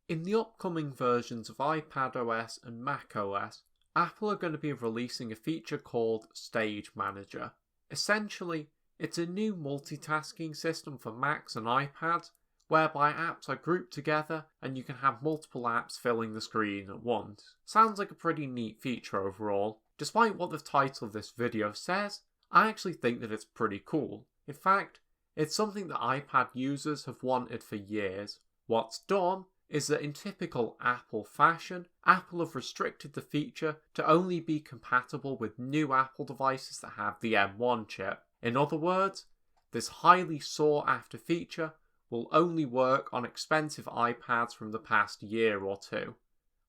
In the upcoming versions of iPadOS and macOS, Apple are going to be releasing a feature called Stage Manager. Essentially, it's a new multitasking system for Macs and iPads, whereby apps are grouped together and you can have multiple apps filling the screen at once. Sounds like a pretty neat feature overall. Despite what the title of this video says, I actually think that it's pretty cool. In fact, it's something that iPad users have wanted for years. What's done is that in typical Apple fashion, Apple have restricted the feature to only be compatible with new Apple devices that have the M1 chip. In other words, this highly sought after feature will only work on expensive iPads from the past year or two.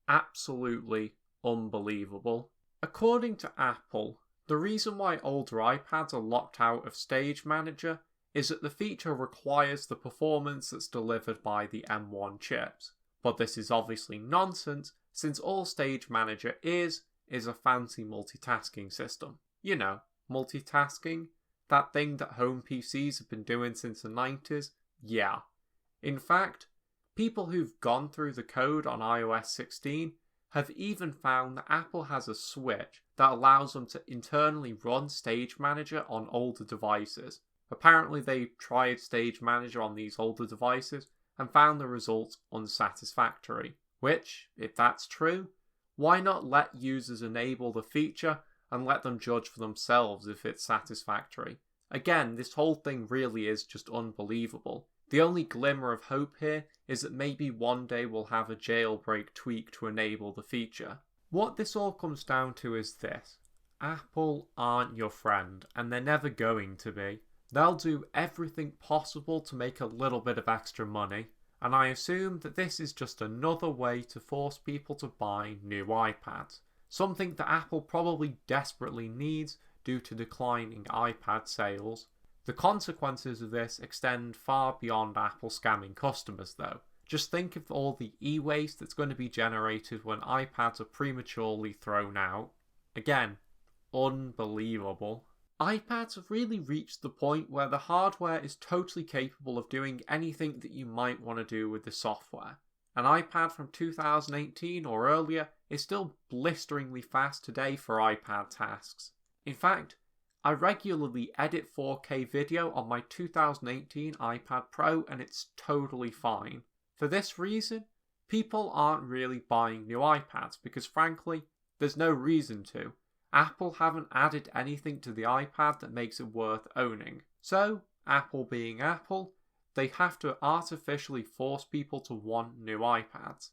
Absolutely unbelievable. According to Apple, the reason why older iPads are locked out of Stage Manager is that the feature requires the performance that's delivered by the M1 chips. But this is obviously nonsense, since all Stage Manager is a fancy multitasking system. You know, multitasking, that thing that home PCs have been doing since the 90s, yeah. In fact, people who've gone through the code on iOS 16 have even found that Apple has a switch that allows them to internally run Stage Manager on older devices. Apparently they tried Stage Manager on these older devices and found the results unsatisfactory. Which, if that's true, why not let users enable the feature and let them judge for themselves if it's satisfactory? Again, this whole thing really is just unbelievable. The only glimmer of hope here is that maybe one day we'll have a jailbreak tweak to enable the feature. What this all comes down to is this: Apple aren't your friend, and they're never going to be. They'll do everything possible to make a little bit of extra money, and I assume that this is just another way to force people to buy new iPads, something that Apple probably desperately needs due to declining iPad sales. The consequences of this extend far beyond Apple scamming customers though. Just think of all the e-waste that's going to be generated when iPads are prematurely thrown out. Again, unbelievable. iPads have really reached the point where the hardware is totally capable of doing anything that you might want to do with the software. An iPad from 2018 or earlier is still blisteringly fast today for iPad tasks. In fact, I regularly edit 4K video on my 2018 iPad Pro and it's totally fine. For this reason, people aren't really buying new iPads because frankly, there's no reason to. Apple haven't added anything to the iPad that makes it worth owning. So, Apple being Apple, they have to artificially force people to want new iPads.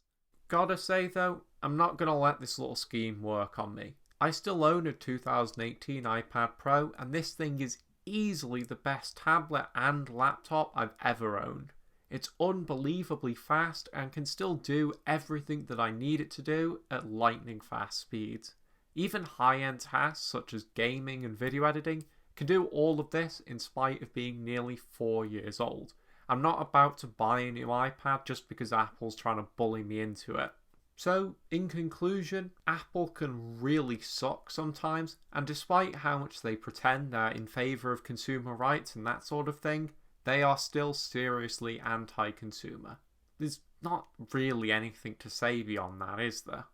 Gotta say though, I'm not gonna let this little scheme work on me. I still own a 2018 iPad Pro and this thing is easily the best tablet and laptop I've ever owned. It's unbelievably fast and can still do everything that I need it to do at lightning fast speeds. Even high-end tasks such as gaming and video editing can do all of this in spite of being nearly 4 years old. I'm not about to buy a new iPad just because Apple's trying to bully me into it. So, in conclusion, Apple can really suck sometimes, and despite how much they pretend they're in favour of consumer rights and that sort of thing, they are still seriously anti-consumer. There's not really anything to say beyond that, is there?